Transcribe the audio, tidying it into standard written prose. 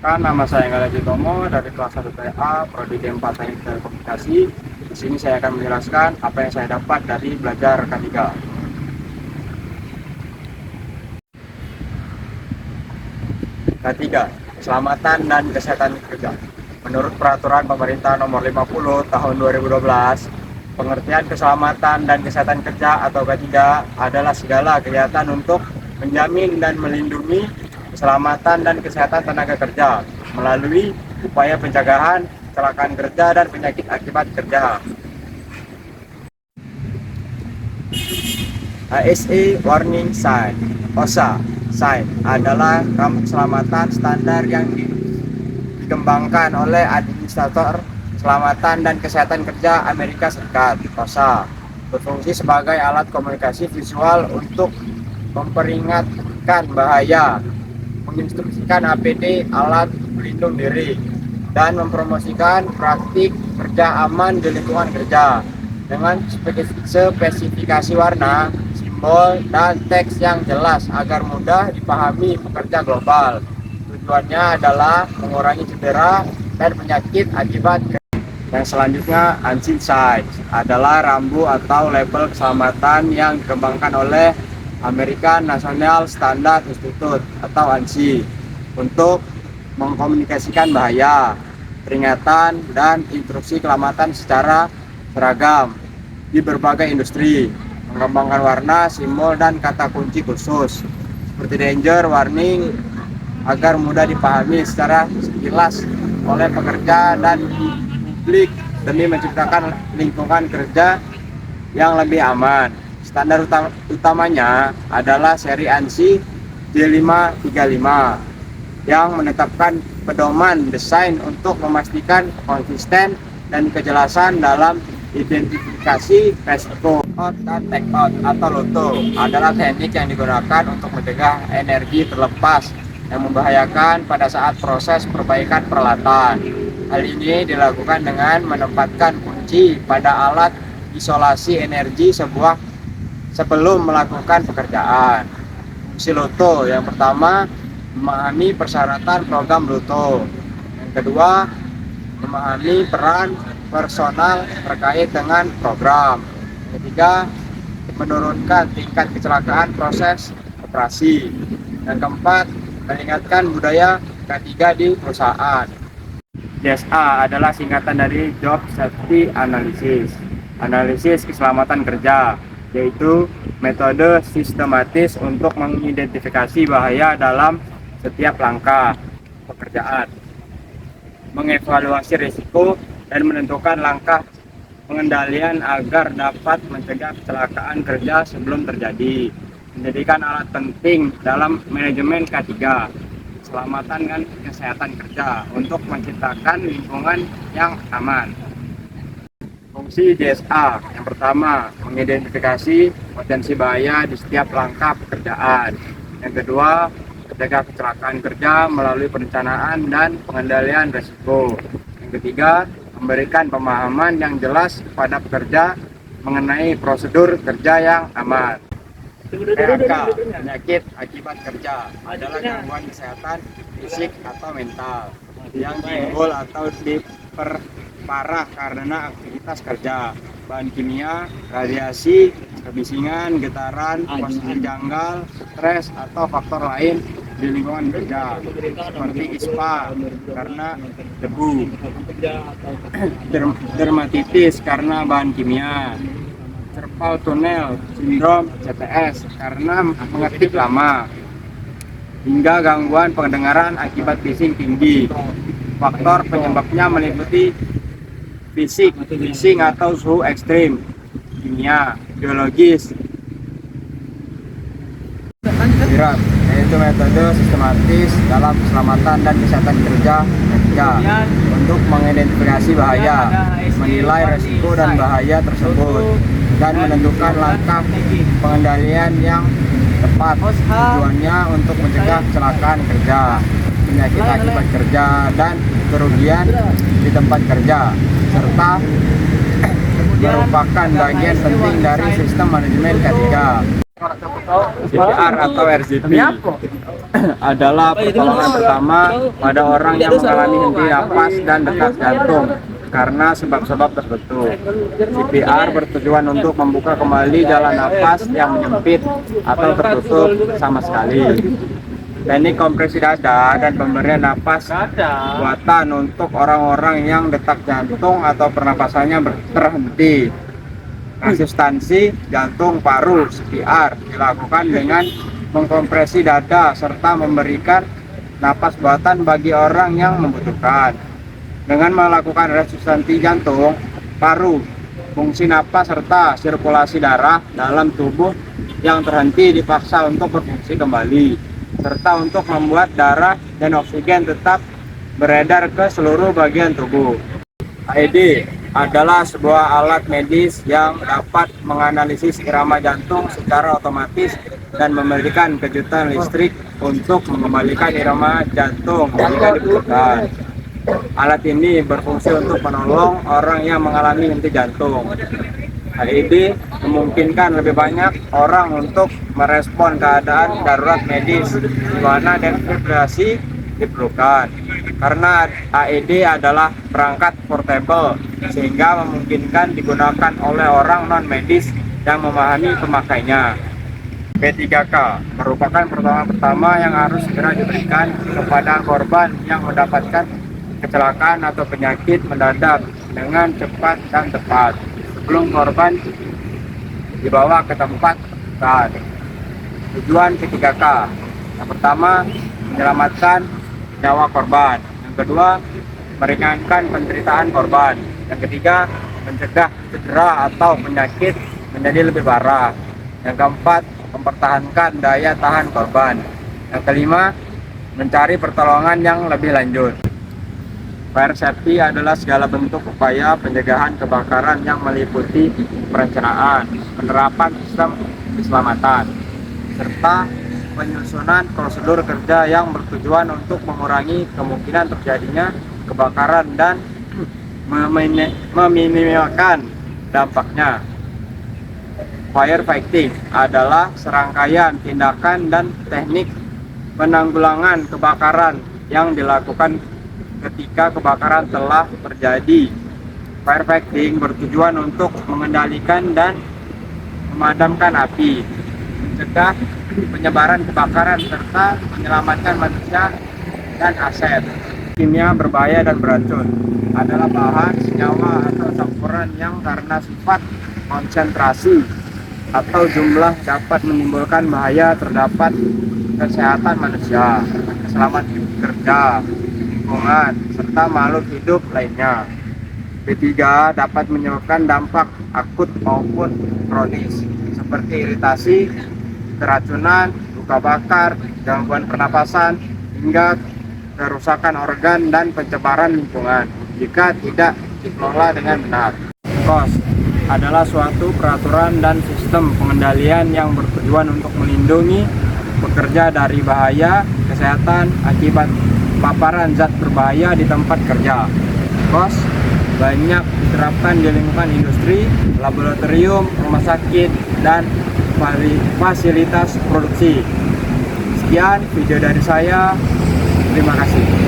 Perkenalkan, nama saya Ngala Jitomo dari kelas 1 TA, Prodi D4 Teknik Telekomunikasi. Di sini saya akan menjelaskan apa yang saya dapat dari belajar K3. K3, Keselamatan dan Kesehatan Kerja. Menurut Peraturan Pemerintah Nomor 50 Tahun 2012, pengertian keselamatan dan kesehatan kerja atau K3 adalah segala kegiatan untuk menjamin dan melindungi keselamatan dan kesehatan tenaga kerja melalui upaya pencegahan kecelakaan kerja dan penyakit akibat kerja. ASA Warning Sign (OSHA) sign adalah rambu keselamatan standar yang dikembangkan oleh Administrator Keselamatan dan Kesehatan Kerja Amerika Serikat (OSHA). Berfungsi sebagai alat komunikasi visual untuk memperingatkan bahaya, menginstruksikan APD alat pelindung diri, dan mempromosikan praktik kerja aman di lingkungan kerja dengan spesifikasi warna, simbol, dan teks yang jelas agar mudah dipahami pekerja global. Tujuannya adalah mengurangi cedera dan penyakit akibat kerja. Yang selanjutnya, ANSI Signs adalah rambu atau label keselamatan yang dikembangkan oleh American National Standard Institute atau ANSI untuk mengkomunikasikan bahaya, peringatan, dan instruksi keselamatan secara seragam di berbagai industri, mengembangkan warna, simbol, dan kata kunci khusus seperti danger, warning agar mudah dipahami secara sekilas oleh pekerja dan publik demi menciptakan lingkungan kerja yang lebih aman. Standar utamanya adalah seri ANSI J535 yang menetapkan pedoman desain untuk memastikan konsisten dan kejelasan dalam identifikasi resiko. Out dan take out atau LOTO adalah teknik yang digunakan untuk mencegah energi terlepas yang membahayakan pada saat proses perbaikan peralatan. Hal ini dilakukan dengan menempatkan kunci pada alat isolasi energi sebelum melakukan pekerjaan. Fungsi LOTO yang pertama, memahami persyaratan program LOTO. Yang kedua, memahami peran personal terkait dengan program. Yang ketiga, menurunkan tingkat kecelakaan proses operasi. Yang keempat, meningkatkan budaya K3 di perusahaan. JSA adalah singkatan dari Job Safety Analysis, analisis keselamatan kerja, yaitu metode sistematis untuk mengidentifikasi bahaya dalam setiap langkah pekerjaan, mengevaluasi risiko, dan menentukan langkah pengendalian agar dapat mencegah kecelakaan kerja sebelum terjadi. Menjadikan alat penting dalam manajemen K3, keselamatan dan kesehatan kerja untuk menciptakan lingkungan yang aman. Fungsi JSA yang pertama, mengidentifikasi potensi bahaya di setiap langkah pekerjaan. Yang kedua, mencegah kecelakaan kerja melalui perencanaan dan pengendalian risiko. Yang ketiga, memberikan pemahaman yang jelas kepada pekerja mengenai prosedur kerja yang aman. PHK, penyakit akibat kerja, adalah gangguan kesehatan fisik atau mental yang timbul atau diperparah karena aktivitas kerja, bahan kimia, radiasi, kebisingan, getaran, posisi janggal, stres, atau faktor lain di lingkungan kerja seperti ISPA karena debu, dermatitis karena bahan kimia, carpal tunnel sindrom CTS karena mengetik lama, hingga gangguan pendengaran akibat bising tinggi. Faktor penyebabnya meliputi fisik, bising atau suhu ekstrim, kimia, biologis, yaitu metode sistematis dalam keselamatan dan kesehatan kerja untuk mengidentifikasi bahaya, menilai resiko dan bahaya tersebut, dan menentukan langkah pengendalian yang tepat. Tujuannya untuk mencegah kecelakaan kerja, penyakit akibat kerja, dan kerugian di tempat kerja, serta merupakan bagian penting dari sistem manajemen K3. CPR atau RZP adalah pertolongan pertama pada orang yang mengalami henti napas dan detak jantung karena sebab-sebab tertentu. CPR bertujuan untuk membuka kembali jalan napas yang menyempit atau tertutup sama sekali. Teknik kompresi dada dan pemberian napas buatan untuk orang-orang yang detak jantung atau pernapasannya terhenti. Asistensi jantung paru CPR dilakukan dengan mengkompresi dada serta memberikan napas buatan bagi orang yang membutuhkan. Dengan melakukan resistensi jantung, paru, fungsi napas serta sirkulasi darah dalam tubuh yang terhenti dipaksa untuk berfungsi kembali, serta untuk membuat darah dan oksigen tetap beredar ke seluruh bagian tubuh. AED adalah sebuah alat medis yang dapat menganalisis irama jantung secara otomatis dan memberikan kejutan listrik untuk mengembalikan irama jantung jika dibutuhkan. Alat ini berfungsi untuk menolong orang yang mengalami henti jantung. AED memungkinkan lebih banyak orang untuk merespon keadaan darurat medis di mana defibrillasi diperlukan. Karena AED adalah perangkat portable sehingga memungkinkan digunakan oleh orang non medis yang memahami pemakainya. P3K merupakan pertolongan pertama yang harus segera diberikan kepada korban yang mendapatkan kecelakaan atau penyakit mendadak dengan cepat dan tepat sebelum korban dibawa ke tempat rujukan. Tujuan P3K yang pertama, menyelamatkan nyawa korban. Yang kedua, meringankan penderitaan korban. Yang ketiga, mencegah cedera atau penyakit menjadi lebih parah. Yang keempat, mempertahankan daya tahan korban. Yang kelima, mencari pertolongan yang lebih lanjut. Fire safety adalah segala bentuk upaya pencegahan kebakaran yang meliputi perencanaan, penerapan sistem keselamatan, serta penyusunan prosedur kerja yang bertujuan untuk mengurangi kemungkinan terjadinya kebakaran dan meminimalkan dampaknya. Firefighting adalah serangkaian tindakan dan teknik penanggulangan kebakaran yang dilakukan ketika kebakaran telah terjadi. Firefighting bertujuan untuk mengendalikan dan memadamkan api, mencegah penyebaran kebakaran, serta menyelamatkan manusia dan aset. Kimia berbahaya dan beracun adalah bahan, senyawa, atau campuran yang karena sifat, konsentrasi, atau jumlah dapat menimbulkan bahaya terhadap kesehatan manusia, keselamatan kerja, lingkungan, serta makhluk hidup lainnya. P3 dapat menyebabkan dampak akut maupun kronis seperti iritasi, keracunan, luka bakar, gangguan pernapasan, hingga kerusakan organ dan pencemaran lingkungan jika tidak dikelola dengan benar. KOS adalah suatu peraturan dan sistem pengendalian yang bertujuan untuk melindungi pekerja dari bahaya kesehatan akibat paparan zat berbahaya di tempat kerja. KOS banyak diterapkan di lingkungan industri, laboratorium, rumah sakit, dan fasilitas produksi. Sekian video dari saya. Terima kasih.